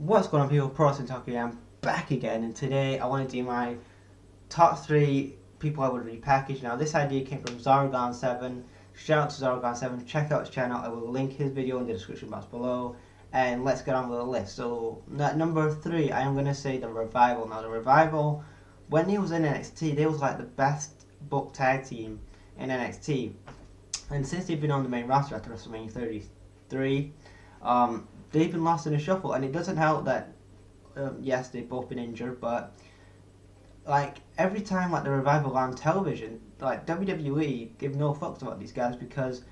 What's going on, people? Pro Kentucky, I'm back again, and today I want to do my top 3 people I would repackage. Now, this idea came from Zargon7. Shout out to Zargon7. Check out his channel. I will link his video in the description box below. And let's get on with the list. So, at number 3, I am going to say the Revival. Now, the Revival, when he was in NXT, they was like the best booked tag team in NXT. And since they've been on the main roster after WrestleMania 33, they've been lost in the shuffle, and it doesn't help that yes, they've both been injured, but like every time like the Revival on television, like WWE give no fucks about these guys because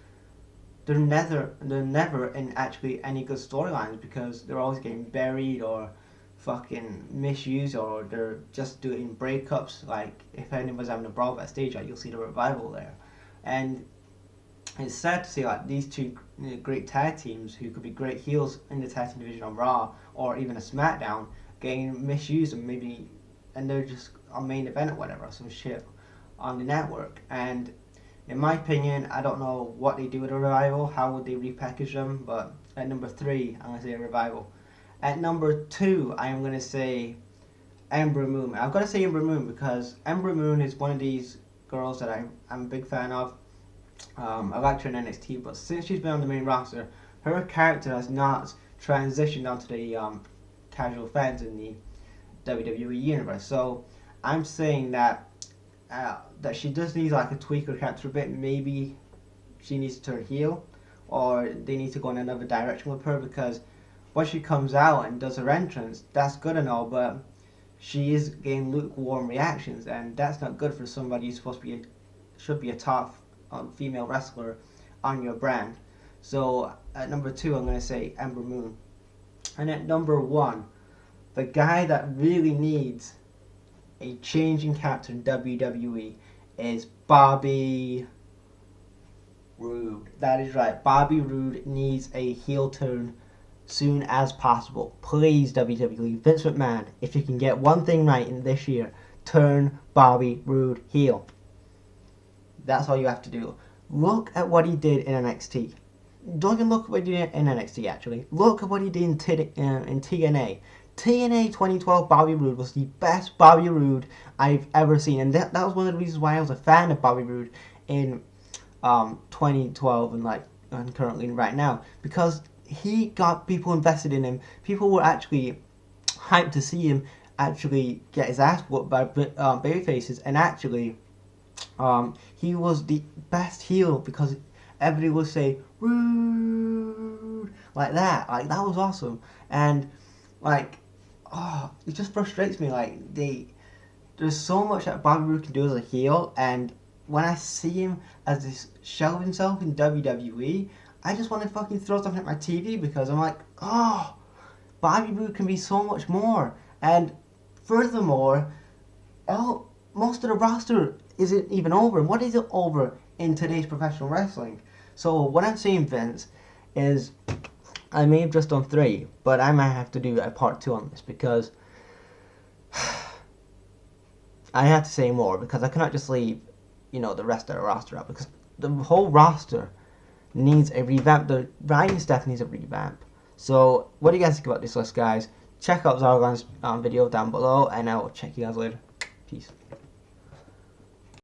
they're never in actually any good storylines because they're always getting buried or fucking misused, or they're just doing breakups. Like if anyone's having a brawl backstage, like you'll see the Revival there, and it's sad to see like these two great tag teams who could be great heels in the tag team division on Raw or even a SmackDown getting misused, and they're just on main event or whatever, some shit on the network. And in my opinion, I don't know what they do with a Revival, how would they repackage them, but at number 3 I'm going to say a Revival. At number 2 I am going to say Ember Moon. I've got to say Ember Moon because Ember Moon is one of these girls that I'm a big fan of. I liked her in NXT, but since she's been on the main roster, her character has not transitioned onto the casual fans in the WWE universe. So I'm saying that that she does need like a tweak her character a bit. Maybe she needs to turn heel, or they need to go in another direction with her, because when she comes out and does her entrance, that's good and all, but she is getting lukewarm reactions, and that's not good for somebody who's supposed to be should be a top female wrestler on your brand. So at number 2 I'm going to say Ember Moon. And at number 1, the guy that really needs a change in character in WWE is Bobby Roode. That is right, Bobby Roode needs a heel turn soon as possible. Please, WWE, Vince McMahon, if you can get one thing right in this year, turn Bobby Roode heel. That's all you have to do. Look at what he did in NXT. Don't even look at what he did in NXT, actually. Look at what he did in TNA. TNA 2012 Bobby Roode was the best Bobby Roode I've ever seen. And that was one of the reasons why I was a fan of Bobby Roode in 2012 and currently right now. Because he got people invested in him. People were actually hyped to see him actually get his ass whooped by babyfaces, and actually he was the best heel because everybody would say "Rude" like that. Like that was awesome, and like it just frustrates me. Like there's so much that Bobby Roode can do as a heel, and when I see him as this shell of himself in WWE, I just want to fucking throw something at my TV because I'm like, Bobby Roode can be so much more. And furthermore, most of the roster isn't even over. What is it over in today's professional wrestling? So what I'm saying, Vince, is I may have just done 3, but I might have to do a part 2 on this because I have to say more, because I cannot just leave, the rest of the roster out, because the whole roster needs a revamp. The writing staff needs a revamp. So what do you guys think about this list, guys? Check out Zargon's video down below, and I will check you guys later. Peace.